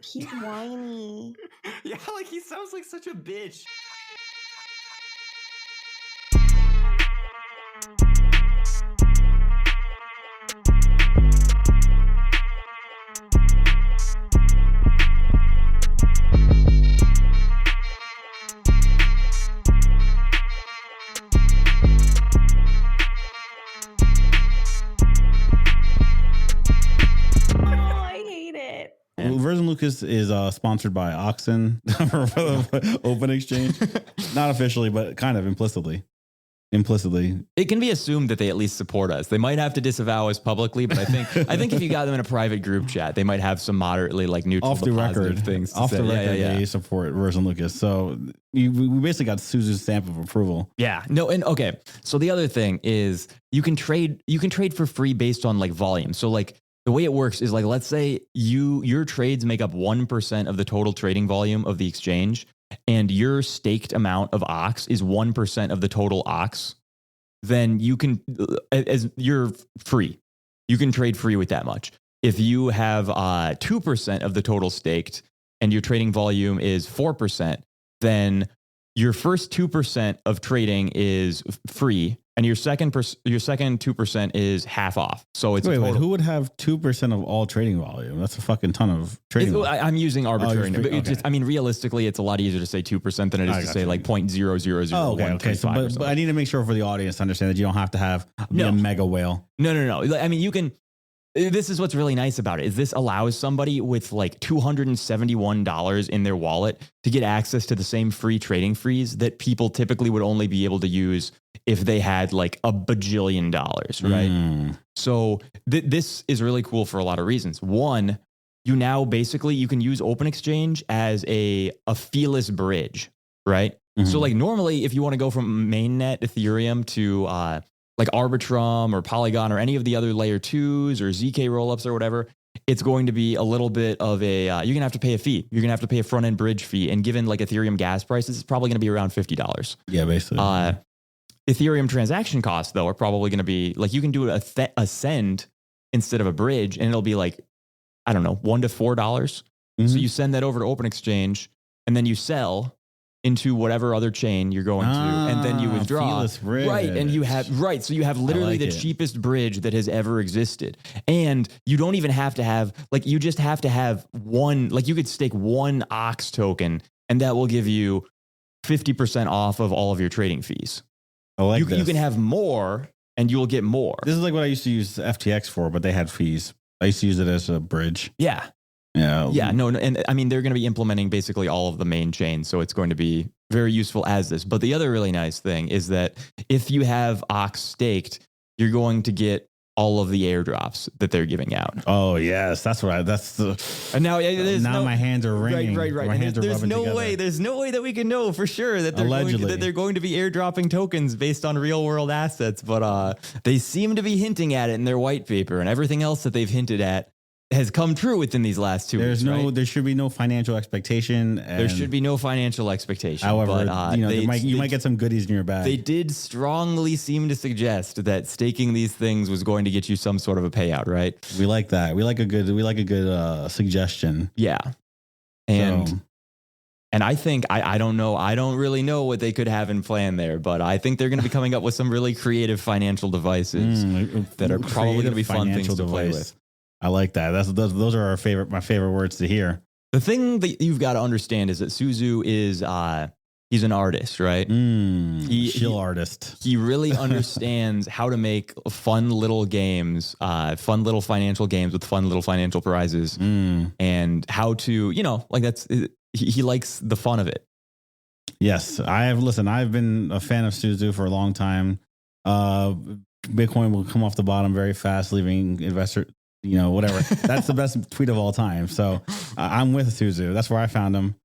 He's whiny. Yeah, like he sounds like such a bitch. Version Lucas is sponsored by Oxen for the Open Exchange. Not officially, but kind of implicitly. It can be assumed that they at least support us. They might have to disavow us publicly, but I think if you got them in a private group chat, they might have some moderately like neutral off the record things. Off the record, they support Version Lucas. So we basically got Suzu's stamp of approval. Yeah. No. And okay. So the other thing is you can trade for free based on like volume. So like the way it works is like, let's say your trades make up 1% of the total trading volume of the exchange, and your staked amount of OX is 1% of the total OX, then you can, as you're free, you can trade free with that much. If you have 2% of the total staked and your trading volume is 4%, then your first 2% of trading is free, and your second 2% is half off. So it's wait, who would have 2% of all trading volume? That's a fucking ton of trading volume. I'm using arbitrary, but okay. Just, I mean, realistically, it's a lot easier to say 2% than it is to say like 0.0001. Oh, okay. So, but I need to make sure for the audience to understand that you don't have to have a mega whale. No. I mean, you can. This is what's really nice about it is this allows somebody with like $271 in their wallet to get access to the same free trading fees that people typically would only be able to use if they had like a bajillion dollars, right? So this is really cool for a lot of reasons. One, you can use Open Exchange as a feeless bridge, right? So like normally if you want to go from mainnet Ethereum to like Arbitrum or Polygon or any of the other layer 2s or ZK rollups or whatever, it's going to be a little bit of a, you're going to have to pay a fee. You're going to have to pay a front end bridge fee. And given like Ethereum gas prices, it's probably going to be around $50. Yeah, basically. Ethereum transaction costs though are probably going to be like, you can do a send instead of a bridge, and it'll be like, I don't know, $1 to $4. So you send that over to Open Exchange and then you sell into whatever other chain you're going to, and then you withdraw. Right. And you have, so you have literally the cheapest bridge that has ever existed. And you don't even have to have, like, you just have to have one, like you could stake one OX token and that will give you 50% off of all of your trading fees. You can have more and you'll get more. This is like what I used to use FTX for, but they had fees. I used to use it as a bridge. Yeah. No, and I mean, they're going to be implementing basically all of the main chains, so it's going to be very useful as this. But the other really nice thing is that if you have OX staked, you're going to get all of the airdrops that they're giving out. Oh yes, and now my hands are ringing. Right. My hands are there's rubbing together. There's no way that we can know for sure that they're going to be airdropping tokens based on real world assets, but they seem to be hinting at it in their white paper, and everything else that they've hinted at has come true within these last 2 weeks. There should be no financial expectation. There should be no financial expectation. However, but, you might get some goodies in your bag. They did strongly seem to suggest that staking these things was going to get you some sort of a payout, right? We like that. We like a good suggestion. Yeah. And I think, I don't know, I don't really know what they could have in plan there, but I think they're going to be coming up with some really creative financial devices that are probably going to be fun things to play with. I like that. Those are my favorite words to hear. The thing that you've got to understand is that Suzu is he's an artist, right? Artist. He really understands how to make fun little games, fun little financial games with fun little financial prizes, and how to, he likes the fun of it. Yes, I've been a fan of Suzu for a long time. Bitcoin will come off the bottom very fast, leaving investor. Whatever. That's the best tweet of all time. So I'm with Suzu. That's where I found him.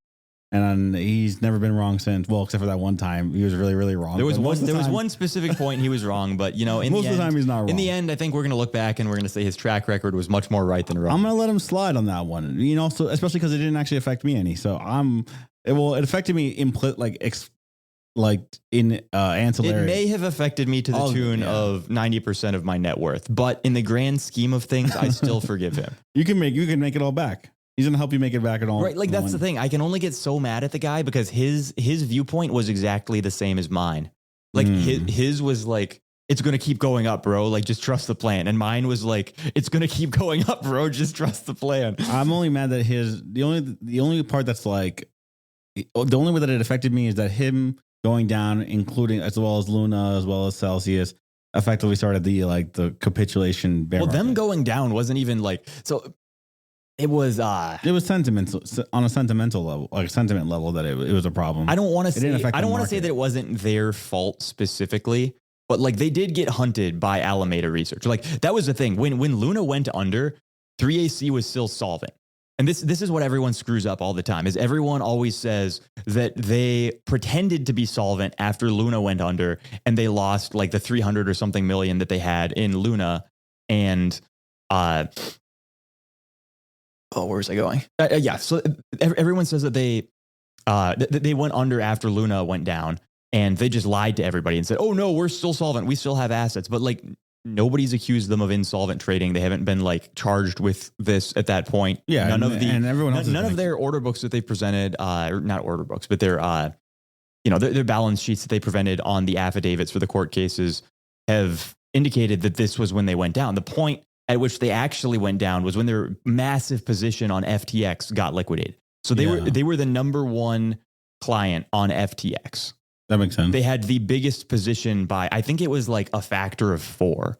And he's never been wrong since. Well, except for that one time. He was really, really wrong. There was one specific point he was wrong, but most of the time he's not wrong. In the end, I think we're going to look back and we're going to say his track record was much more right than wrong. I'm going to let him slide on that one. So especially because it didn't actually affect me any. So it affected me in ancillary. It may have affected me to the tune of 90% of my net worth, but in the grand scheme of things, I still forgive him. You can make it all back. He's going to help you make it back at all. Right. Like that's the thing. I can only get so mad at the guy because his viewpoint was exactly the same as mine. Like his was like, it's going to keep going up, bro. Like, just trust the plan. And mine was like, it's going to keep going up, bro. Just trust the plan. I'm only mad that the only part that's like, the only way that it affected me is that him going down, including as well as Luna, as well as Celsius, effectively started the capitulation. Well, them going down wasn't even like, so it was sentimental on a sentimental level, like sentiment level, that it was a problem. I don't want to say that it wasn't their fault specifically, but like they did get hunted by Alameda Research. Like that was the thing. When Luna went under, 3AC was still solvent. And this is what everyone screws up all the time, is everyone always says that they pretended to be solvent after Luna went under and they lost like the 300 or something million that they had in Luna. And, where was I going? Yeah. So everyone says that they went under after Luna went down, and they just lied to everybody and said, oh no, we're still solvent. We still have assets. But like, nobody's accused them of insolvent trading. They haven't been like charged with this at that point. Yeah. None of their order books that they presented, or not order books, but their balance sheets that they presented on the affidavits for the court cases have indicated that this was when they went down. The point at which they actually went down was when their massive position on FTX got liquidated. So they were the number one client on FTX. That makes sense. They had the biggest position by, I think it was like a factor of 4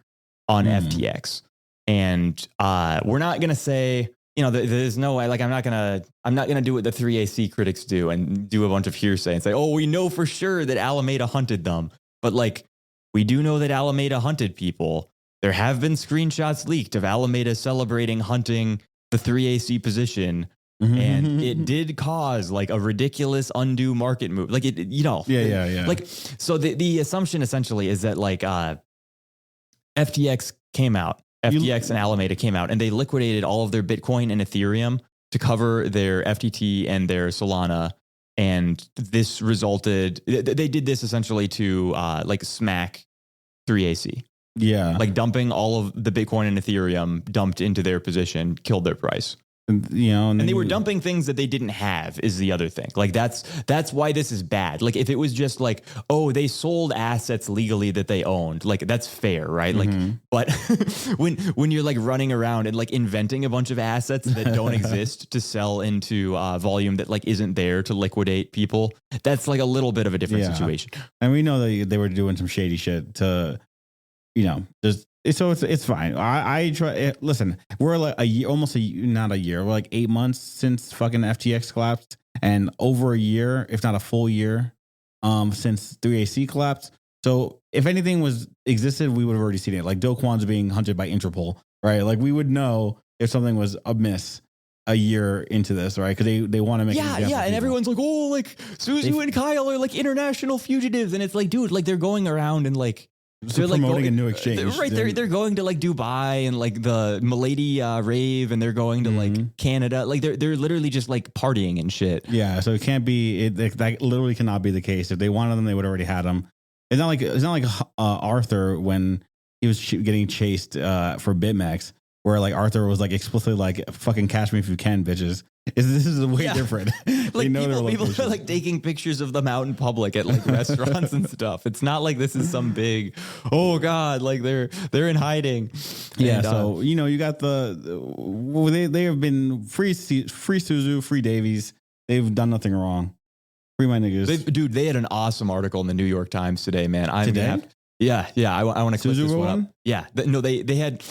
on FTX. And we're not going to say, there's no way, like I'm not going to do what the 3AC critics do and do a bunch of hearsay and say, oh, we know for sure that Alameda hunted them. But like, we do know that Alameda hunted people. There have been screenshots leaked of Alameda celebrating hunting the 3AC position. And it did cause like a ridiculous undue market move. Like Yeah. Like, so the assumption essentially is that like FTX and Alameda came out and they liquidated all of their Bitcoin and Ethereum to cover their FTT and their Solana. And this resulted, they did this essentially to like smack 3AC. Yeah. Like dumping all of the Bitcoin and Ethereum dumped into their position, killed their price. And they were dumping things that they didn't have is the other thing. Like that's why this is bad. Like if it was just like, oh, they sold assets legally that they owned, like that's fair, right? Like, but when you're like running around and like inventing a bunch of assets that don't exist to sell into volume that like isn't there to liquidate people, that's like a little bit of a different situation. And we know that they were doing some shady shit to, just. So it's fine. I try. Listen, we're like a year, not a year. We're like 8 months since fucking FTX collapsed, and over a year, if not a full year, since 3AC collapsed. So if anything existed, we would have already seen it. Like Do Kwon's being hunted by Interpol, right? Like we would know if something was amiss a year into this, right? Because they want to make and everyone's like, oh, like Suzu and Kyle are like international fugitives, and it's like, dude, like they're going around and like. So they're promoting a new exchange. Right. They're going to like Dubai and like the Milady rave, and they're going to like Canada. Like they're literally just like partying and shit. Yeah. So it can't be, that literally cannot be the case. If they wanted them, they would already had them. It's not like Arthur when he was getting chased for BitMEX, where like Arthur was like explicitly like, fucking catch me if you can, bitches. This is way different. Like people are like taking pictures of them out in public at like restaurants and stuff. It's not like this is some big, oh God, like they're in hiding. Yeah. And, so, you got they have been free Suzu, free Davies. They've done nothing wrong. Free my niggas. They had an awesome article in the New York Times today, man. Yeah. I want to click this one up. Yeah. They had,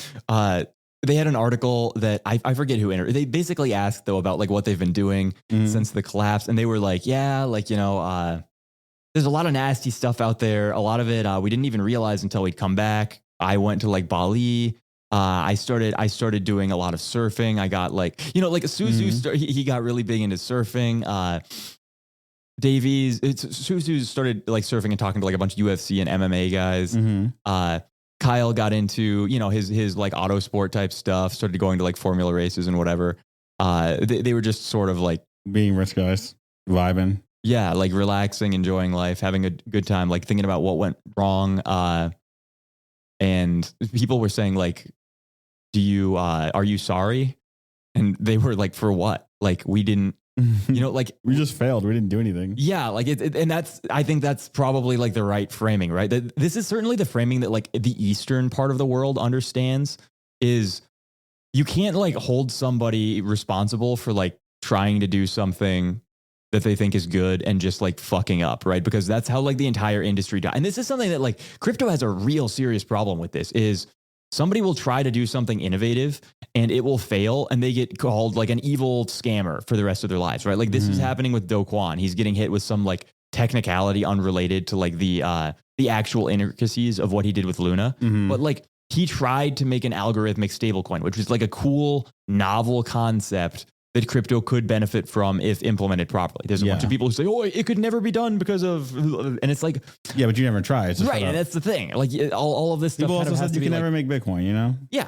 they had an article that I forget who entered. They basically asked though about like what they've been doing since the collapse. And they were like, yeah, like, there's a lot of nasty stuff out there. A lot of it, we didn't even realize until we'd come back. I went to like Bali. I started doing a lot of surfing. I got like, like Suzu, he got really big into surfing. Suzu started like surfing and talking to like a bunch of UFC and MMA guys. Kyle got into, his like auto sport type stuff, started going to like formula races and whatever. They were just sort of like being rich guys, vibing. Yeah. Like relaxing, enjoying life, having a good time, like thinking about what went wrong. And people were saying like, are you sorry? And they were like, for what? Like, we didn't, you know, like we just failed. We didn't do anything. Yeah, like and I think that's probably like the right framing, right? This is certainly the framing that like the Eastern part of the world understands is you can't like hold somebody responsible for like trying to do something that they think is good and just like fucking up, right? Because that's how like the entire industry died. And this is something that like crypto has a real serious problem with. This is somebody will try to do something innovative and it will fail and they get called like an evil scammer for the rest of their lives, right? Like this is happening with Do Kwon. He's getting hit with some like technicality unrelated to like the actual intricacies of what he did with Luna. But like he tried to make an algorithmic stablecoin, which is like a cool, novel concept that crypto could benefit from if implemented properly. There's a bunch of people who say, oh, it could never be done because of, and it's like, yeah, but you never tried. Right. And that's the thing. Like all of this stuff. People also said you can never make Bitcoin, you know? Yeah.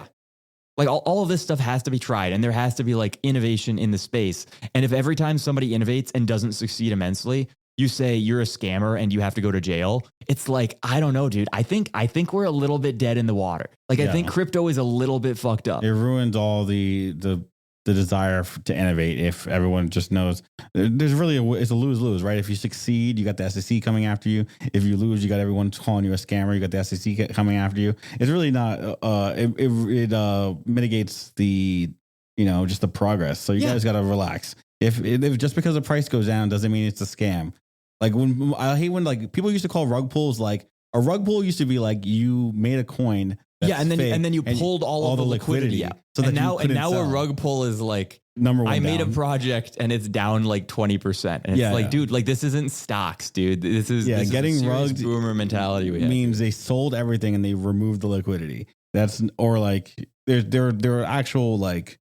Like all of this stuff has to be tried and there has to be like innovation in the space. And if every time somebody innovates and doesn't succeed immensely, you say you're a scammer and you have to go to jail. It's like, I don't know, dude. I think we're a little bit dead in the water. Like I think crypto is a little bit fucked up. It ruins all the desire to innovate if everyone just knows there's really it's a lose-lose, right? If you succeed, you got the SEC coming after you. If you lose, you got everyone calling you a scammer. You got the SEC coming after you. It's really not, it mitigates the, you know, just the progress. So you guys got to relax. If just because the price goes down doesn't mean it's a scam. Like when I hate when like people used to call rug pulls, like a rug pull used to be like you made a coin. And then you pulled all of the liquidity out. So and now a rug pull is like number one. I made a project and it's down like 20%. And it's like, dude, like this isn't stocks, dude. This is getting rugged boomer mentality. Means they sold everything and they removed the liquidity. That's or like there are actual like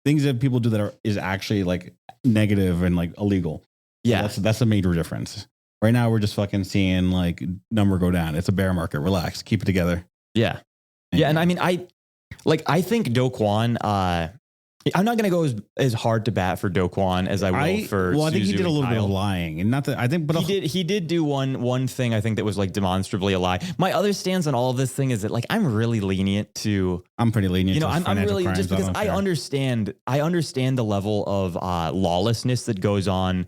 things that people do that is actually like negative and like illegal. Yeah, so that's a major difference. Right now we're just fucking seeing like number go down. It's a bear market. Relax, keep it together. Yeah. Yeah. And I mean, I think Do Kwon, I'm not going to go as hard to bat for Do Kwon as I will for I think Suzu he did a little Kyle. bit of lying, and not that I think, but he did do one thing I think that was like demonstrably a lie. My other stance on all of this thing is that like I'm really lenient to. I'm pretty lenient. You know, I'm really just because I understand the level of lawlessness that goes on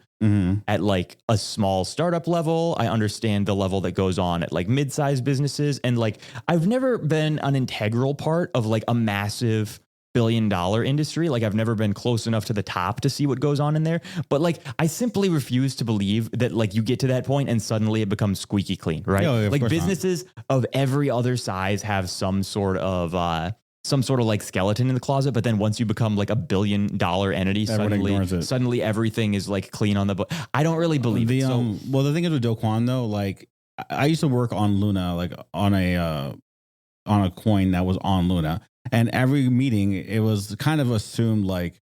at like a small startup level. I understand the level that goes on at like mid-sized businesses, and like I've never been an integral part of like a massive billion-dollar industry. Like I've never been close enough to the top to see what goes on in there. But like I simply refuse to believe that like you get to that point and suddenly it becomes squeaky clean, right? No, like businesses of every other size have some sort of like skeleton in the closet. But then once you become like $1 billion entity, suddenly everything is like clean on the book. I don't really believe it. So, well, the thing is with Do Kwon though, like I used to work on Luna, like on a coin that was on Luna. And every meeting, it was kind of assumed like,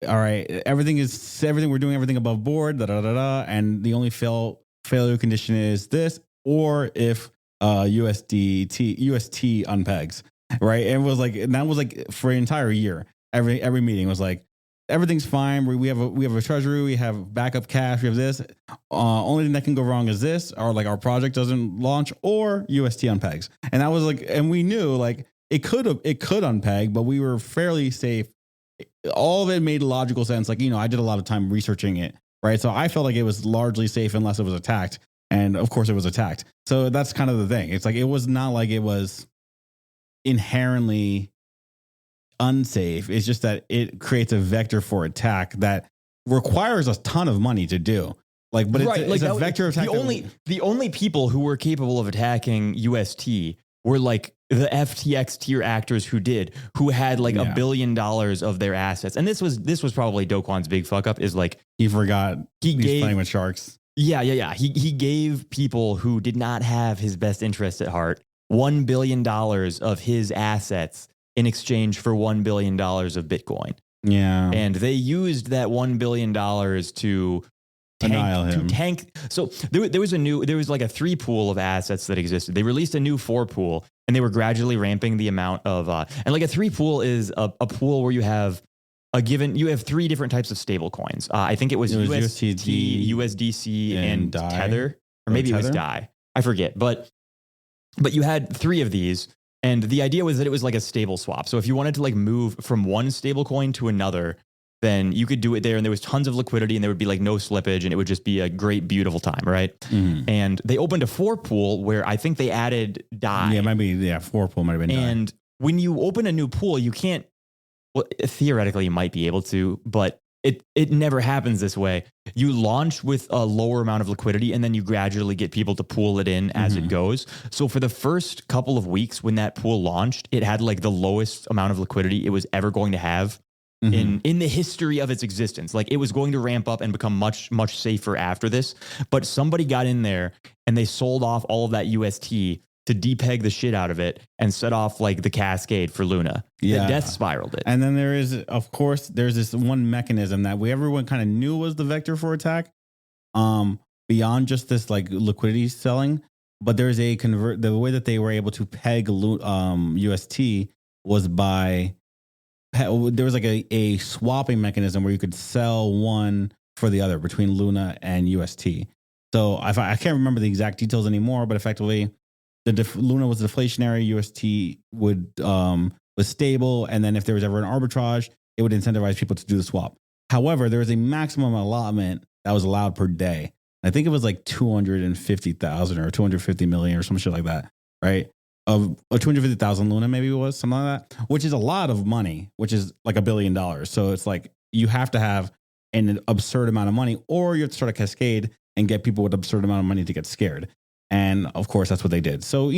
all right, everything we're doing everything above board, and the only failure condition is this, or if UST unpegs, right? And that was like for an entire year. Every meeting was like, everything's fine. We have a treasury, we have backup cash, we have this. Only thing that can go wrong is this, or like our project doesn't launch, or UST unpegs. And that was like, and we knew like. It could unpeg, but we were fairly safe. All of it made logical sense. Like, you know, I did a lot of time researching it, right? So I felt like it was largely safe unless it was attacked. And of course it was attacked. So that's kind of the thing. It's like, it was not like it was inherently unsafe. It's just that it creates a vector for attack that requires a ton of money to do. Like, but it's a vector of attack. The only people who were capable of attacking UST were like the FTX tier actors who had like $1 billion of their assets. And this was probably Do Kwon's big fuck up is like, he forgot he's playing with sharks. Yeah. He gave people who did not have his best interest at heart $1 billion of his assets in exchange for $1 billion of Bitcoin. Yeah. And they used that $1 billion to tank. So there was like a 3 pool of assets that existed. They released a new 4 pool and they were gradually ramping the amount of, and like a 3 pool is a pool where you have you have 3 different types of stable coins. I think it was UST, USDC, and Tether, or maybe it was DAI. I forget, but you had 3 of these And the idea was that it was like a stable swap. So if you wanted to like move from one stable coin to another, then you could do it there. And there was tons of liquidity and there would be like no slippage and it would just be a great, beautiful time. Right. And they opened a 4 pool where I think they added DAI. Yeah, it might be. Yeah, 4 pool might have been DAI. And when you open a new pool, you can't, well, theoretically you might be able to, but it never happens this way. You launch with a lower amount of liquidity and then you gradually get people to pool it in as it goes. So for the first couple of weeks when that pool launched, it had like the lowest amount of liquidity it was ever going to have in the history of its existence. Like it was going to ramp up and become much, much safer after this. But somebody got in there and they sold off all of that UST to depeg the shit out of it and set off like the cascade for Luna. Yeah. The death spiraled it. And then there is, of course, there's this one mechanism that everyone kind of knew was the vector for attack, beyond just this like liquidity selling. But there's the way that they were able to peg UST was by, there was like a swapping mechanism where you could sell one for the other between Luna and UST. So I can't remember the exact details anymore, but effectively, Luna was deflationary, UST was stable, and then if there was ever an arbitrage, it would incentivize people to do the swap. However, there was a maximum allotment that was allowed per day. I think it was like 250,000 or 250 million or some shit like that, right? Or 250,000 Luna, maybe it was something like that, which is a lot of money, which is like $1 billion. So it's like you have to have an absurd amount of money, or you have to start a cascade and get people with absurd amount of money to get scared. And of course, that's what they did. So,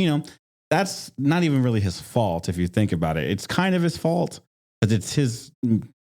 that's not even really his fault if you think about it. It's kind of his fault because it's his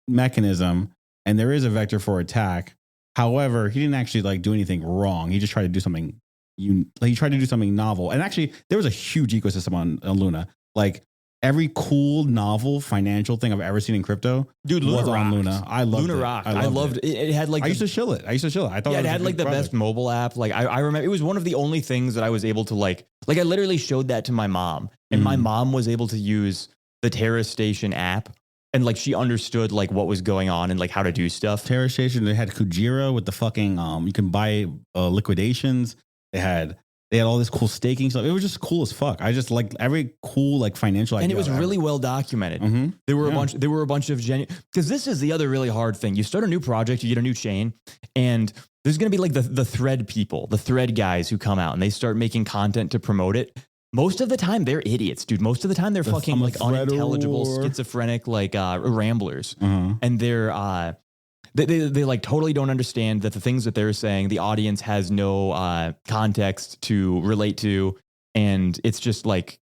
mechanism and there is a vector for attack. However, he didn't actually like do anything wrong. He just tried to do something. He tried to do something novel. And actually, there was a huge ecosystem on Luna. Like every cool, novel financial thing I've ever seen in crypto, dude, Luna was on Luna. I loved Luna it. rocked. I loved it. It had like I used to chill it. I thought it had like the best mobile app. Like I remember it was one of the only things that I was able to like I literally showed that to my mom and my mom was able to use the Terra Station app and like she understood like what was going on and like how to do stuff. Terra Station, they had Kujira with the fucking you can buy liquidations. They had all this cool staking stuff. It was just cool as fuck. I just like every cool like financial idea. And it was really well documented. There were a bunch of genuine, because this is the other really hard thing. You start a new project, you get a new chain, and there's going to be like the thread people, the thread guys who come out and they start making content to promote it. Most of the time they're idiots, dude. Most of the time they're fucking like unintelligible, schizophrenic, like ramblers. And they're They like totally don't understand that the things that they're saying, the audience has no context to relate to, and it's just like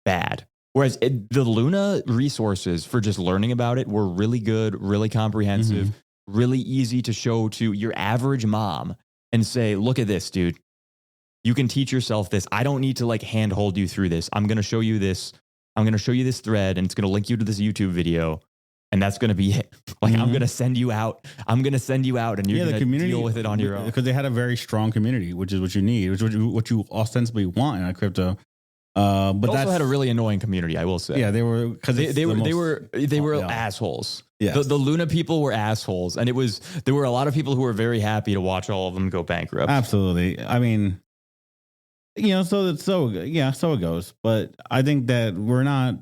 bad. Whereas the Luna resources for just learning about it were really good, really comprehensive, really easy to show to your average mom and say, look at this, dude. You can teach yourself this. I don't need to like handhold you through this. I'm going to show you this. I'm going to show you this thread and it's going to link you to this YouTube video. And that's going to be it. Like, I'm going to send you out. I'm going to send you out and you're going to deal with it on your own. Because they had a very strong community, which is what you need, which is what you ostensibly want in a crypto. But they also had a really annoying community, I will say. Yeah, they were, because they were assholes. Yes. The Luna people were assholes. And there were a lot of people who were very happy to watch all of them go bankrupt. Absolutely. I mean, so it goes. But I think that we're not.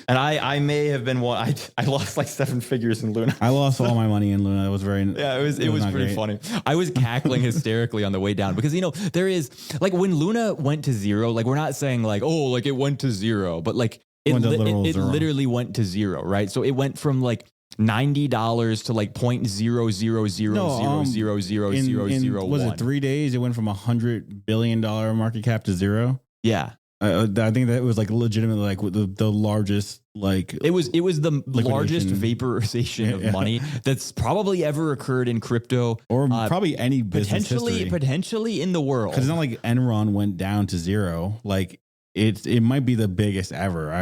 And I may have been one. I lost like 7 figures in Luna. I lost all my money in Luna. It was very it was pretty funny. I was cackling hysterically on the way down because there is like when Luna went to zero. Like we're not saying like it went to zero, but like it literally went to zero, right? So it went from like $90 to like .00000000001. Was it 3 days? It went from $100 billion market cap to zero. Yeah. I think that was like legitimately like the largest like it was the largest vaporization of money that's probably ever occurred in crypto or probably any business potentially in the world. Because it's not like Enron went down to zero. Like it might be the biggest ever.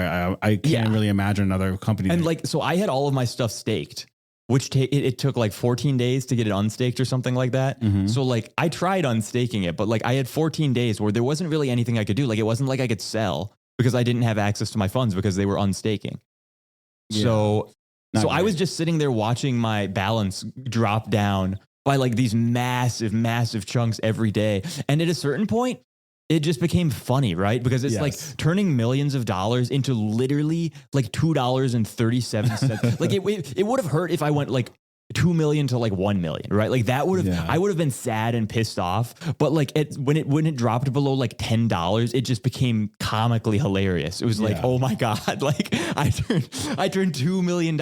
I can't really imagine another company. And like so, I had all of my stuff staked. Which it took like 14 days to get it unstaked or something like that. So like I tried unstaking it, but like I had 14 days where there wasn't really anything I could do. Like it wasn't like I could sell because I didn't have access to my funds because they were unstaking. Yeah. So I was just sitting there watching my balance drop down by like these massive, massive chunks every day. And at a certain point, it just became funny, right? Because it's like turning millions of dollars into literally like $2.37. Like it would have hurt if I went like 2 million to like 1 million, right? Like that would have, I would have been sad and pissed off. But like when it dropped below like $10, it just became comically hilarious. It was like, oh my God, like I turned $2 million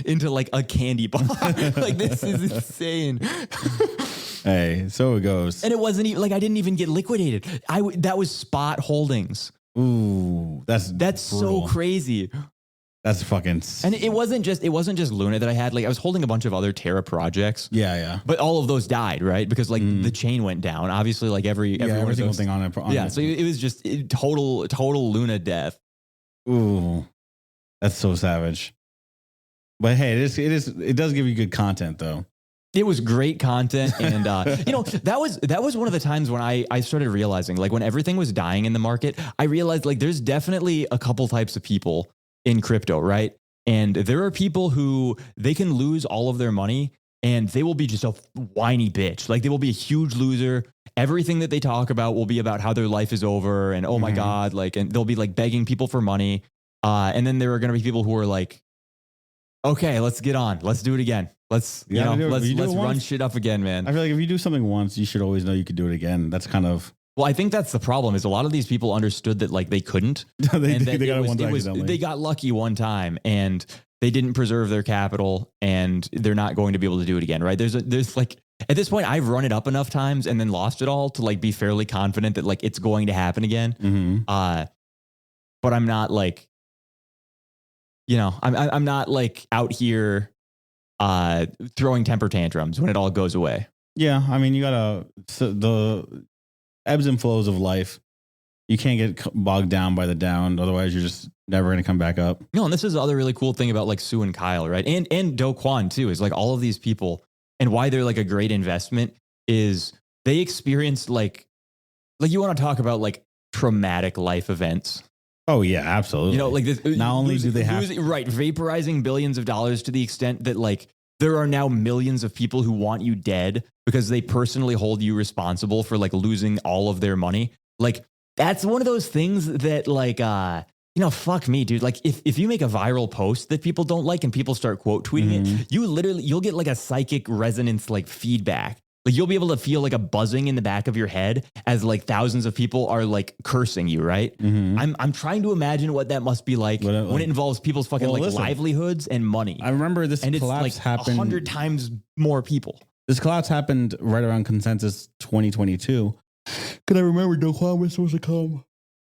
into like a candy bar. Like this is insane. Hey, so it goes. And it wasn't even like I didn't even get liquidated. That was spot holdings. Ooh, that's so crazy. That's fucking. And it wasn't just Luna that I had. Like I was holding a bunch of other Terra projects. Yeah. But all of those died, right? Because like the chain went down. Obviously, like every single thing on it. So it was just total Luna death. Ooh, that's so savage. But hey, it does give you good content though. It was great content, and that was one of the times when I started realizing, like when everything was dying in the market, I realized like there's definitely a couple types of people in crypto, right? And there are people who they can lose all of their money and they will be just a whiny bitch. Like they will be a huge loser. Everything that they talk about will be about how their life is over and oh my God, like, and they'll be like begging people for money. And then there are going to be people who are like, okay, let's get on. Let's do it again. Let's run shit up again, man. I feel like if you do something once, you should always know you could do it again. That's kind of. Well, I think that's the problem is a lot of these people understood that like they couldn't. They got lucky one time and they didn't preserve their capital and they're not going to be able to do it again, right? There's like at this point I've run it up enough times and then lost it all to like be fairly confident that like it's going to happen again. But I'm not like, I'm not like out here throwing temper tantrums when it all goes away. Yeah, I mean, you gotta the ebbs and flows of life. You can't get bogged down by the down. Otherwise, you're just never going to come back up. No, and this is the other really cool thing about like Sue and Kyle, right? And Do Kwon too, is like all of these people and why they're like a great investment is they experience like you want to talk about like traumatic life events. Oh yeah, absolutely. Like this, not only do they have vaporizing billions of dollars to the extent that like there are now millions of people who want you dead because they personally hold you responsible for like losing all of their money. Like that's one of those things that like, fuck me, dude. Like if you make a viral post that people don't like and people start quote tweeting it, you'll get like a psychic resonance, like feedback. Like you'll be able to feel like a buzzing in the back of your head as like thousands of people are like cursing you, right? I'm trying to imagine what that must be like when it involves people's fucking livelihoods and money. I remember this and collapse it's like happened 100 times more people. This collapse happened right around Consensus 2022. Because I remember Do Kwon was supposed to come.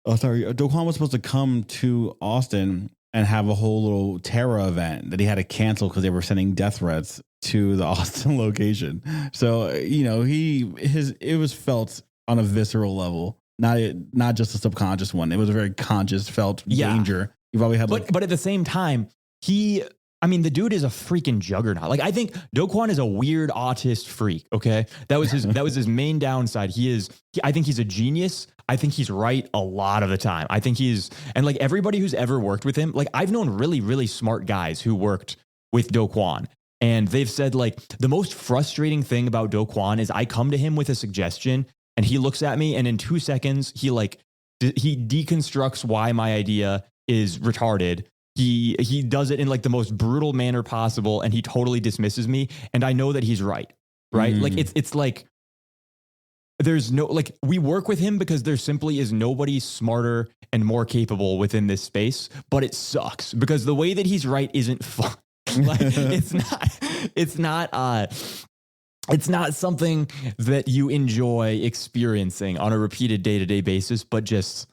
Do Kwon was supposed to come to Austin and have a whole little Terra event that he had to cancel because they were sending death threats to the Austin location. So, it was felt on a visceral level, not just a subconscious one. It was a very conscious felt danger. You've probably had but at the same time, the dude is a freaking juggernaut. Like I think Do Kwon is a weird autist freak. Okay. That was his main downside. I think he's a genius. I think he's right a lot of the time. I think and like everybody who's ever worked with him, like I've known really, really smart guys who worked with Do Kwon. And they've said like the most frustrating thing about Do Kwon is I come to him with a suggestion and he looks at me and in 2 seconds, he deconstructs why my idea is retarded. He does it in like the most brutal manner possible and he totally dismisses me. And I know that he's right? Like it's like, there's no, like we work with him because there simply is nobody smarter and more capable within this space, but it sucks because the way that he's right isn't fun. Like it's not something that you enjoy experiencing on a repeated day-to-day basis, but just,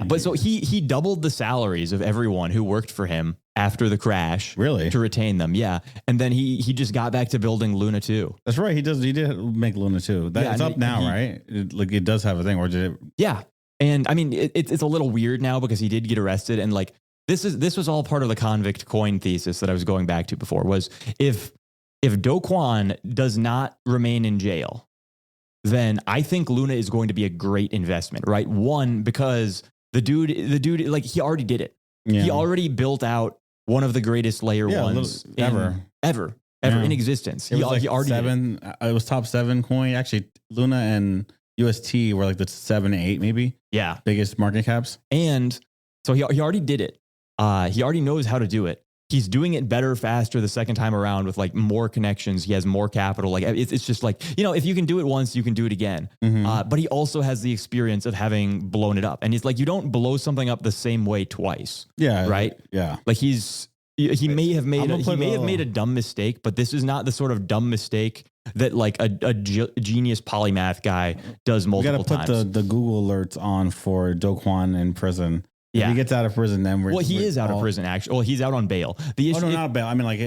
but so he doubled the salaries of everyone who worked for him after the crash. Really? To retain them. Yeah. And then he just got back to building Luna 2. That's right. He did make Luna 2. It's up now, right? It does have a thing, or did it? Yeah. And I mean, it's a little weird now because he did get arrested and like, this was all part of the convict coin thesis that I was going back to before was if Do Kwon does not remain in jail, then I think Luna is going to be a great investment, right? One, because the dude, like he already did it. Yeah. He already built out one of the greatest layer ones ever in existence. It was he already 7. It was top 7 coin. Actually, Luna and UST were like the 7, 8 maybe Yeah. biggest market caps. And so he already did it. He already knows how to do it. He's doing it better, faster the second time around with like more connections. He has more capital. Like it's just like, if you can do it once, you can do it again. But he also has the experience of having blown it up. And it's like, you don't blow something up the same way twice. Yeah. Right. Yeah. Like he may have made a dumb mistake, but this is not the sort of dumb mistake that like a genius polymath guy does multiple times. You got to put the Google alerts on for Do Kwon in prison. Yeah. If he gets out of prison, then he is out of prison, actually. Well, he's out on bail. The issue, not bail. I mean, like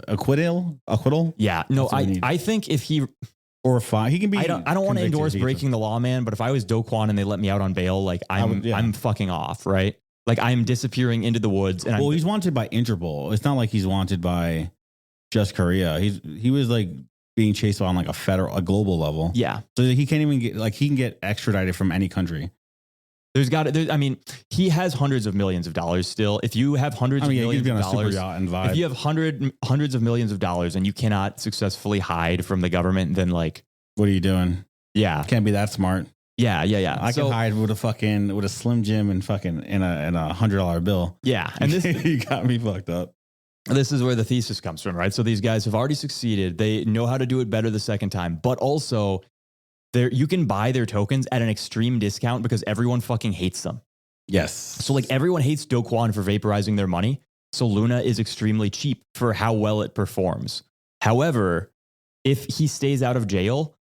acquittal. Yeah. No, I think if he or fine, he can be. I don't want to endorse breaking the law, man. But if I was Do Kwon and they let me out on bail, like I'm fucking off, right? Like I'm disappearing into the woods. And he's wanted by Interpol. It's not like he's wanted by just Korea. He was like being chased on like a global level. Yeah. So he can't even he can get extradited from any country. He has hundreds of millions of dollars still. If you have hundreds of millions of dollars, if you have hundreds of millions of dollars and you cannot successfully hide from the government, then like, what are you doing? Yeah. Can't be that smart. Yeah. I can hide with a Slim Jim and fucking in a $100 bill. Yeah. And this, you got me fucked up. This is where the thesis comes from, right? So these guys have already succeeded. They know how to do it better the second time, but also you can buy their tokens at an extreme discount because everyone fucking hates them. Yes. So like everyone hates Do Kwon for vaporizing their money. So Luna is extremely cheap for how well it performs. However, if he stays out of jail,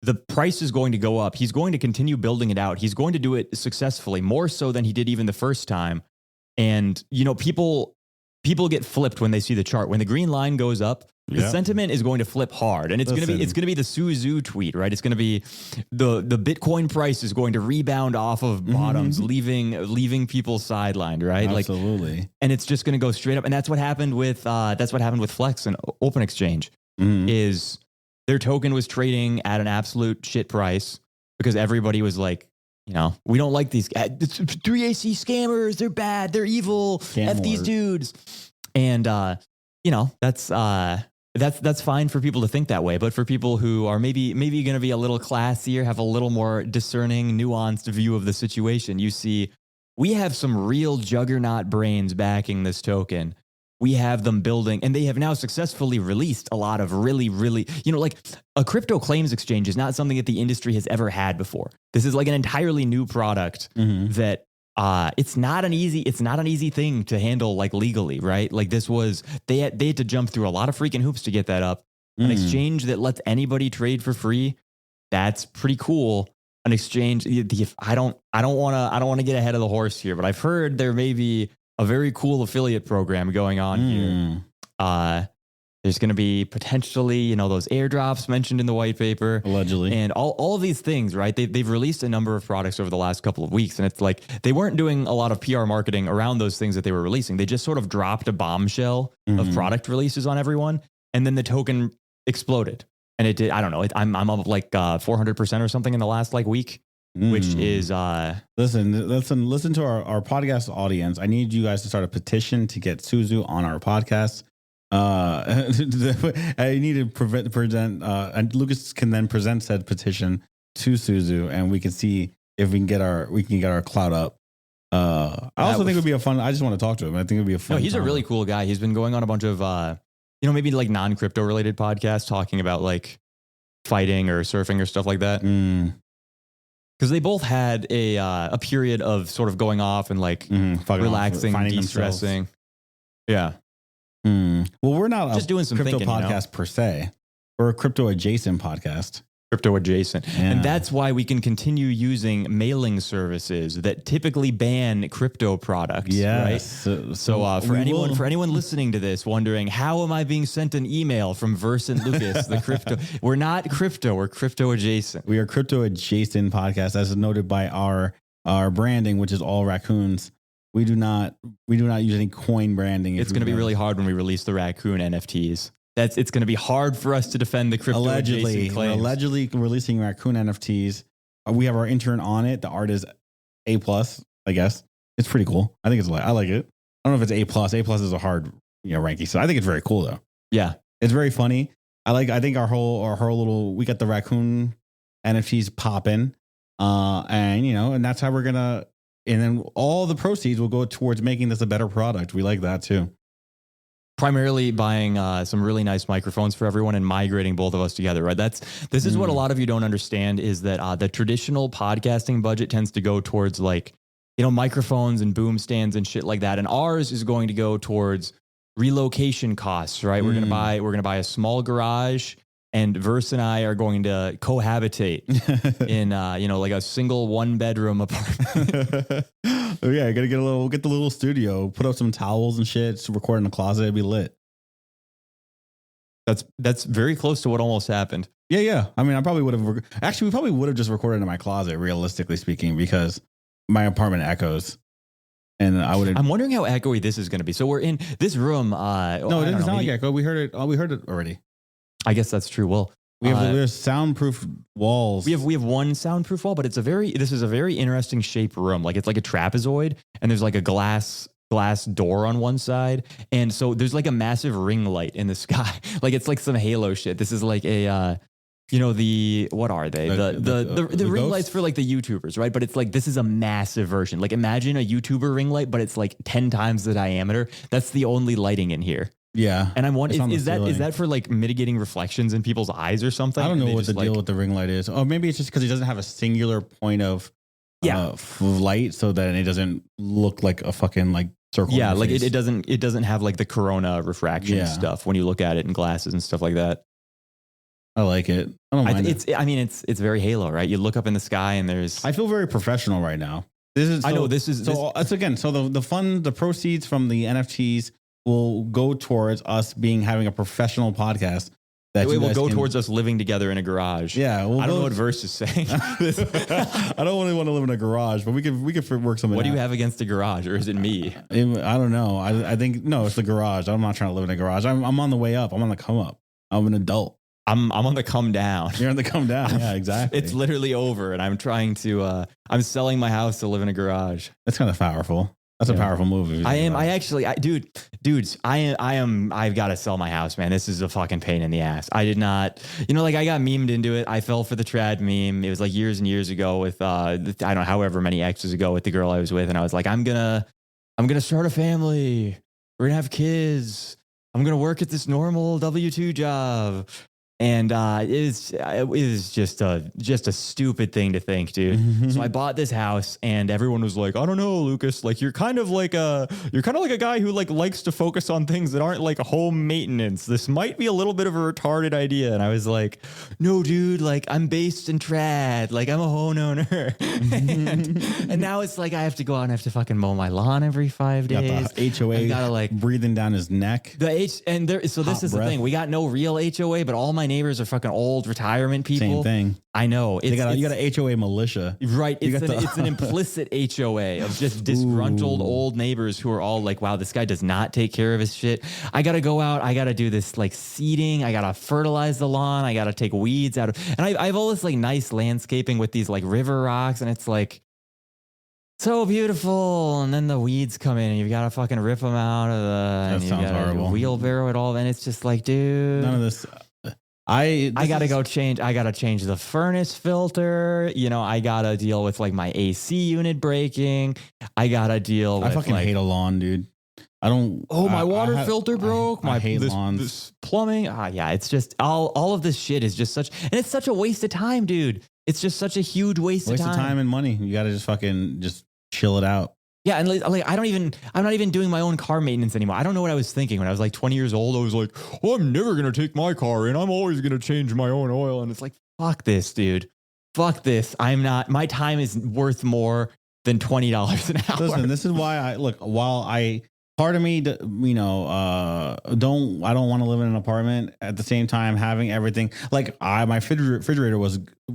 the price is going to go up. He's going to continue building it out. He's going to do it successfully, more so than he did even the first time. And, people get flipped when they see the chart. When the green line goes up, the sentiment is going to flip hard, and it's going to be the Suzu tweet, right? It's going to be the Bitcoin price is going to rebound off of bottoms, leaving people sidelined, right? Absolutely. Like, and it's just going to go straight up. And that's what happened with Flex and Open Exchange. Is their token was trading at an absolute shit price because everybody was like, we don't like these guys. 3AC scammers. They're bad. They're evil. F these dudes. And that's fine for people to think that way. But for people who are maybe going to be a little classier, have a little more discerning, nuanced view of the situation, you see, we have some real juggernaut brains backing this token. We have them building, and they have now successfully released a lot of really, really, like a crypto claims exchange is not something that the industry has ever had before. This is like an entirely new product that it's not an easy thing to handle like legally, right? Like they had to jump through a lot of freaking hoops to get that up. An exchange that lets anybody trade for free, that's pretty cool. An exchange, I don't want to get ahead of the horse here, but I've heard there may be a very cool affiliate program going on here. There's going to be potentially, those airdrops mentioned in the white paper. Allegedly. And all of these things, right? They've released a number of products over the last couple of weeks. And it's like, they weren't doing a lot of PR marketing around those things that they were releasing. They just sort of dropped a bombshell of product releases on everyone. And then the token exploded. And it did, I don't know, I'm up like 400% or something in the last like week. Which is listen to our podcast audience. I need you guys to start a petition to get Suzu on our podcast. I need to present and Lucas can then present said petition to Suzu, and we can see if we can get our clout up. I also think it would be a fun. I just want to talk to him. I think it would be a fun. No, he's a really cool guy. He's been going on a bunch of maybe like non-crypto related podcasts talking about like fighting or surfing or stuff like that. Because they both had a period of sort of going off and like relaxing, de-stressing. Yeah. Well, we're not just doing some crypto thinking, podcast per se. We're a crypto adjacent podcast. Crypto adjacent. Yeah. And that's why we can continue using mailing services that typically ban crypto products. Yes. Right? So for anyone listening to this wondering, how am I being sent an email from Versant Lucas, the crypto? We're not crypto, we're crypto adjacent. We are crypto adjacent podcast, as noted by our branding, which is all raccoons. We do not use any coin branding. It's going to be really hard when we release the raccoon NFTs. It's going to be hard for us to defend the crypto adjacent claims. We're allegedly releasing raccoon NFTs. We have our intern on it. The art is A+, I guess. It's pretty cool. I think I like it. I don't know if it's A+. A+ is a hard ranking. So I think it's very cool though. Yeah. It's very funny. I think our whole little, we got the raccoon NFTs popping. And, and that's how we're going to, and then all the proceeds will go towards making this a better product. We like that too. Primarily buying some really nice microphones for everyone and migrating both of us together, right? This is what a lot of you don't understand is that the traditional podcasting budget tends to go towards like, microphones and boom stands and shit like that. And ours is going to go towards relocation costs, right? We're gonna buy a small garage, and Verse and I are going to cohabitate in like a single 1-bedroom apartment. Oh yeah, get the little studio, put up some towels and shit, to record in the closet, it'd be lit. That's very close to what almost happened. Yeah. I mean, we probably would have just recorded in my closet, realistically speaking, because my apartment echoes. And I'm wondering how echoey this is going to be. So we're in this room. No, it doesn't sound like echo. We heard it. We heard it already. I guess that's true. Well, there's soundproof walls. We have one soundproof wall, but this is a very interesting shaped room. Like it's like a trapezoid, and there's like a glass door on one side, and so there's like a massive ring light in the sky. Like it's like some Halo shit. This is like a what are they? The ring lights for like the YouTubers, right? But it's like, this is a massive version. Like imagine a YouTuber ring light, but it's like 10 times the diameter. That's the only lighting in here. Yeah. And I'm wondering, is that for like mitigating reflections in people's eyes or something? I don't know what the deal with the ring light is. Or maybe it's just because it doesn't have a singular point of light, so that it doesn't look like a fucking like circle. Yeah, like it doesn't have like the corona refraction stuff when you look at it in glasses and stuff like that. I like it. I don't mind it. It's very Halo, right? You look up in the sky and I feel very professional right now. The proceeds from the NFTs will go towards us having a professional podcast. It will go towards us living together in a garage. Yeah. I don't know what Verse is saying. I don't really want to live in a garage, but we could work something out. What do you have against a garage, or is it me? I don't know. I think, no, it's the garage. I'm not trying to live in a garage. I'm on the way up. I'm on the come up. I'm an adult. I'm on the come down. You're on the come down. Yeah, exactly. It's literally over, and I'm trying to. I'm selling my house to live in a garage. That's kind of powerful. That's a powerful move. Dudes, I've got to sell my house, man. This is a fucking pain in the ass. I did not, I got memed into it. I fell for the trad meme. It was like years and years ago with, I don't know, however many exes ago with the girl I was with. And I was like, I'm going to start a family. We're going to have kids. I'm going to work at this normal W-2 job. And it is just a stupid thing to think, dude. So I bought this house, and everyone was like, I don't know, Lucas, like you're kind of like a guy who likes to focus on things that aren't like home maintenance. This might be a little bit of a retarded idea. And I was like, no, dude, like I'm based in trad, like I'm a homeowner. and now it's like I have to go out and have to fucking mow my lawn every 5 days. The HOA gotta like breathing down his neck. So this is the thing. We got no real HOA, but all my neighbors are fucking old retirement people. Same thing. I know. You got a HOA militia. Right. It's an implicit HOA of just disgruntled old neighbors who are all like, wow, this guy does not take care of his shit. I got to go out. I got to do this like seeding. I got to fertilize the lawn. I got to take weeds out of, and I have all this like nice landscaping with these like river rocks. And it's like, so beautiful, and then the weeds come in, and you've got to fucking rip them out of That sounds horrible. Wheelbarrow it all, and it's just like, dude, none of this. I gotta change the furnace filter. I gotta deal with like my AC unit breaking. I gotta deal with. I fucking hate a lawn, dude. I don't. Oh, my water filter broke. I hate lawns. This plumbing. Yeah, it's just all of this shit is just and it's such a waste of time, dude. It's just such a huge waste of time and money. You gotta just chill it out. Yeah, and like I'm not even doing my own car maintenance anymore. I don't know what I was thinking when I was like 20 years old. I was like, well, I'm never gonna take my car in. I'm always gonna change my own oil. And it's like, fuck this, dude. Fuck this. I'm not. My time is worth more than $20 an hour. Listen, this is why part of me, I don't want to live in an apartment. At the same time, having everything like my refrigerator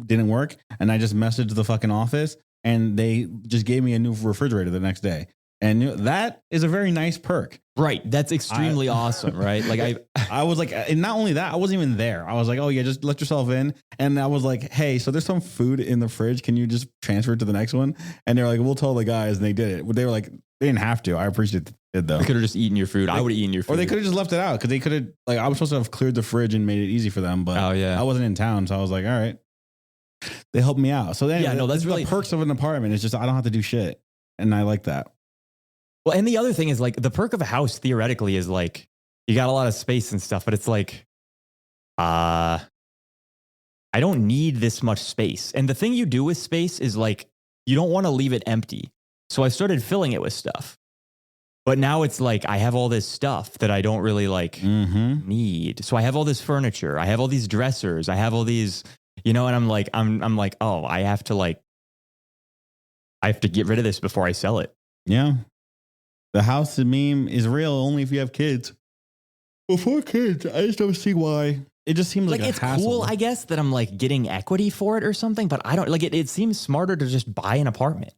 didn't work, and I just messaged the fucking office. And they just gave me a new refrigerator the next day. And that is a very nice perk. Right. That's extremely awesome, right? Like I was like, and not only that, I wasn't even there. I was like, oh yeah, just let yourself in. And I was like, hey, so there's some food in the fridge. Can you just transfer it to the next one? And they're like, we'll tell the guys. And they did it. They were like, they didn't have to. I appreciate it though. They could have just eaten your food. I would have eaten your food. Or they could have just left it out. Cause they could have, like, I was supposed to have cleared the fridge and made it easy for them. But I wasn't in town. So I was like, all right. They help me out. So anyway, Yeah, no, that's really the perks of an apartment. It's just I don't have to do shit, and I like that. well. And the other thing is like the perk of a house theoretically is like you got a lot of space and stuff, but it's like, I don't need this much space. And the thing you do with space is like you don't want to leave it empty. So I started filling it with stuff. But now it's like I have all this stuff that I don't really like need. So I have all this furniture. I have all these dressers. I have all these, and I'm like, oh, I have to get rid of this before I sell it. Yeah. The house meme is real only if you have kids. Before kids, I just don't see why. It just seems like it's a hassle. cool, I guess, that I'm like getting equity for it or something, but I don't like it. It seems smarter to just buy an apartment.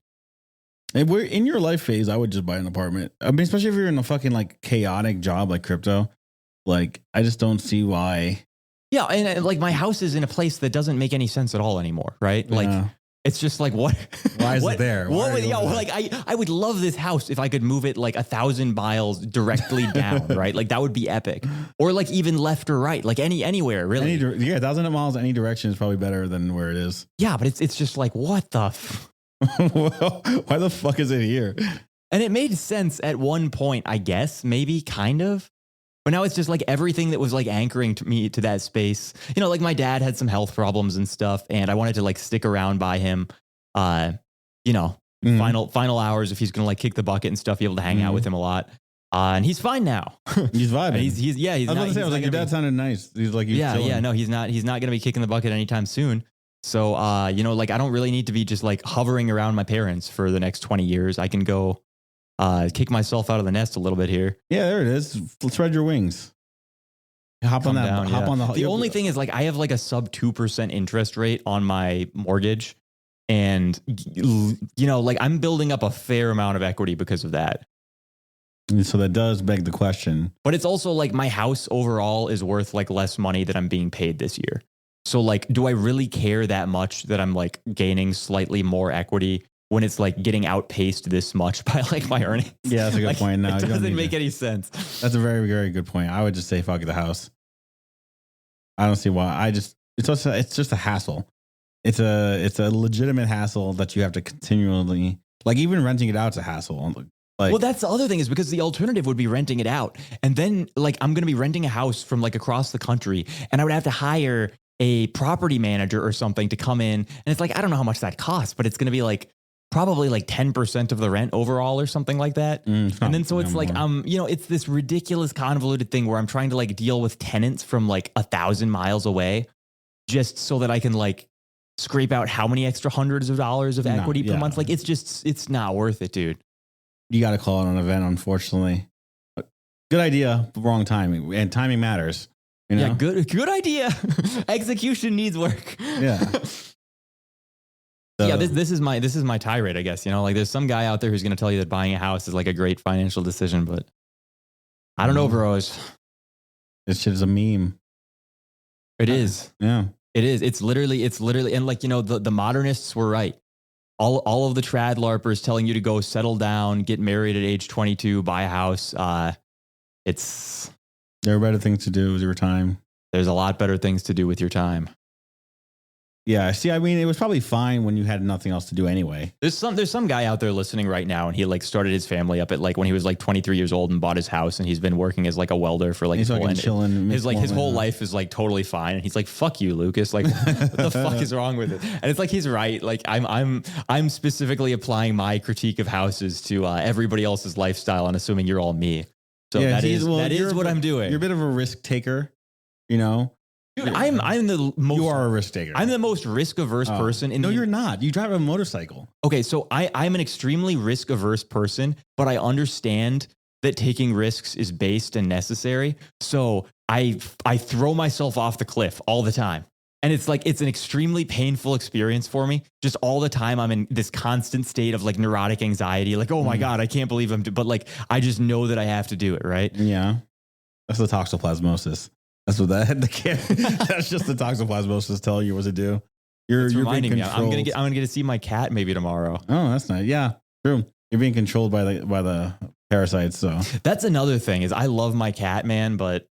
And we're in your life phase. I would just buy an apartment. I mean, especially if you're in a fucking like chaotic job like crypto. Like, I just don't see why. Yeah, and like my house is in a place that doesn't make any sense at all anymore, right? Like, it's just like what? Why is it there? I would love this house if I could move it like 1,000 miles directly down, right? Like that would be epic. Or like even left or right, like anywhere really. 1,000 miles any direction is probably better than where it is. Yeah, but it's just like what the. Well, why the fuck is it here? And it made sense at one point, I guess, maybe kind of. But now it's just like everything that was like anchoring to me to that space. Like my dad had some health problems and stuff, and I wanted to like stick around by him. Final hours if he's gonna like kick the bucket and stuff, be able to hang out with him a lot. And he's fine now. He's vibing. He's I was about to say, your dad sounded nice. He's like, no, he's not gonna be kicking the bucket anytime soon. So, like I don't really need to be just like hovering around my parents for the next 20 years. I can go kick myself out of the nest a little bit here. Yeah, there it is. Spread your wings. Hop on that. The only thing is like I have like a sub 2% interest rate on my mortgage. And, like I'm building up a fair amount of equity because of that. And so that does beg the question. But it's also like my house overall is worth like less money than I'm being paid this year. So like, do I really care that much that I'm like gaining slightly more equity when it's like getting outpaced this much by like my earnings? Yeah, that's a good point. No, it doesn't make any sense. That's a very, very good point. I would just say fuck the house. I don't see why. It's just a hassle. It's a legitimate hassle that you have to continually, like even renting it out is a hassle. Like, well, that's the other thing is because the alternative would be renting it out. And then like, I'm going to be renting a house from like across the country and I would have to hire a property manager or something to come in. And it's like, I don't know how much that costs, but it's going to be like probably like 10% of the rent overall or something like that. And then so it's like, it's this ridiculous convoluted thing where I'm trying to like deal with tenants from like 1,000 miles away just so that I can like scrape out how many extra hundreds of dollars of equity per month. Like it's not worth it, dude. You got to call it an event, unfortunately. Good idea, but wrong timing. And timing matters. Yeah, good idea. Execution needs work. Yeah. So, yeah, this is my tirade, I guess. Like there's some guy out there who's going to tell you that buying a house is like a great financial decision, but I don't know, bros. This shit is a meme. It is. Yeah. It is. It's literally, and like, the modernists were right. All of the trad LARPers telling you to go settle down, get married at age 22, buy a house. There are better things to do with your time. There's a lot better things to do with your time. Yeah. See, I mean, it was probably fine when you had nothing else to do anyway. There's some guy out there listening right now, and he like started his family up at like when he was like 23 years old and bought his house, and he's been working as like a welder for like he's fucking chilling. His whole life is like totally fine, and he's like, "Fuck you, Lucas! Like, what the fuck is wrong with it?" And it's like he's right. Like I'm specifically applying my critique of houses to everybody else's lifestyle, and assuming you're all me. So yeah, that is what I'm doing. You're a bit of a risk taker, Dude, I'm the most. You are a risk taker. I'm the most risk averse person. No, you're not. You drive a motorcycle. Okay, so I'm an extremely risk averse person, but I understand that taking risks is based and necessary. So I throw myself off the cliff all the time, and it's like it's an extremely painful experience for me. Just all the time, I'm in this constant state of like neurotic anxiety. Like, oh my god, I can't believe but like I just know that I have to do it. Right? Yeah, that's the toxoplasmosis. That's what that's just the toxoplasmosis telling you what to do. You're reminding me. I'm gonna get to see my cat maybe tomorrow. Oh, that's nice. Yeah, true. You're being controlled by the parasites. So that's another thing is I love my cat, man, but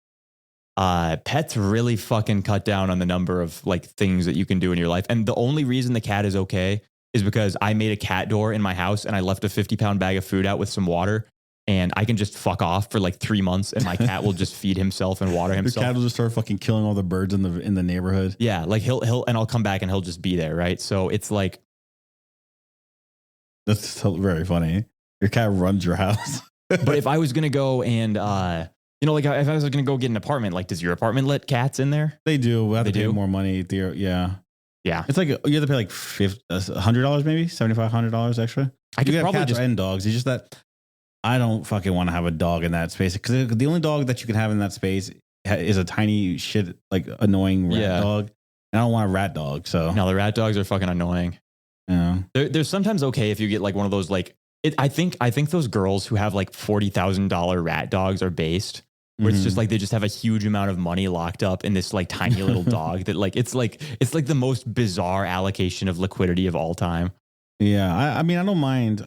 pets really fucking cut down on the number of like things that you can do in your life. And the only reason the cat is okay is because I made a cat door in my house and I left a 50-pound bag of food out with some water. And I can just fuck off for like 3 months and my cat will just feed himself and water himself. Your cat will just start fucking killing all the birds in the neighborhood. Yeah. Like he'll, and I'll come back and he'll just be there. Right. So it's like. That's so very funny. Your cat runs your house. But if I was going to go and, like if I was going to go get an apartment, like does your apartment let cats in there? They do. We have to pay more money. Yeah. Yeah. It's like you have to pay like $100 maybe, $7,500 extra. I could probably cats and dogs. It's just that I don't fucking want to have a dog in that space because the only dog that you can have in that space is a tiny shit, like annoying rat dog. And I don't want a rat dog. So no, the rat dogs are fucking annoying. Yeah. They're sometimes okay if you get like one of those, like I think those girls who have like $40,000 rat dogs are based. Where it's just like they just have a huge amount of money locked up in this like tiny little dog that like it's like the most bizarre allocation of liquidity of all time. Yeah, I mean I don't mind.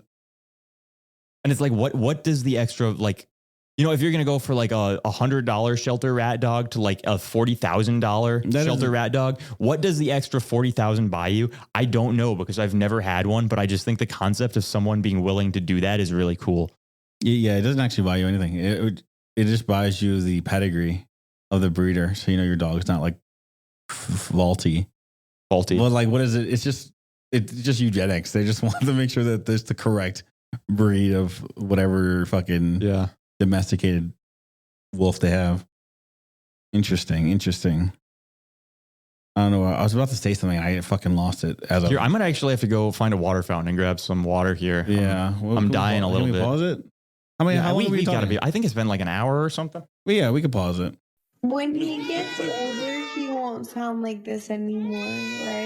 And it's like what does the extra, like, if you're gonna go for like a $100 shelter rat dog to like a $40,000 shelter rat dog, what does the extra $40,000 buy you? I don't know because I've never had one, but I just think the concept of someone being willing to do that is really cool. Yeah, it doesn't actually buy you anything. It just buys you the pedigree of the breeder. So, your dog's not like faulty. Well, like, what is it? It's just eugenics. They just want to make sure that there's the correct breed of whatever fucking domesticated wolf they have. Interesting. I don't know. I was about to say something. I fucking lost it. Here, I'm going to actually have to go find a water fountain and grab some water here. Yeah. I'm dying a little bit. Can we pause it? How long we gotta be? I think it's been like an hour or something. Well, yeah, we could pause it. When he gets older, he won't sound like this anymore, right?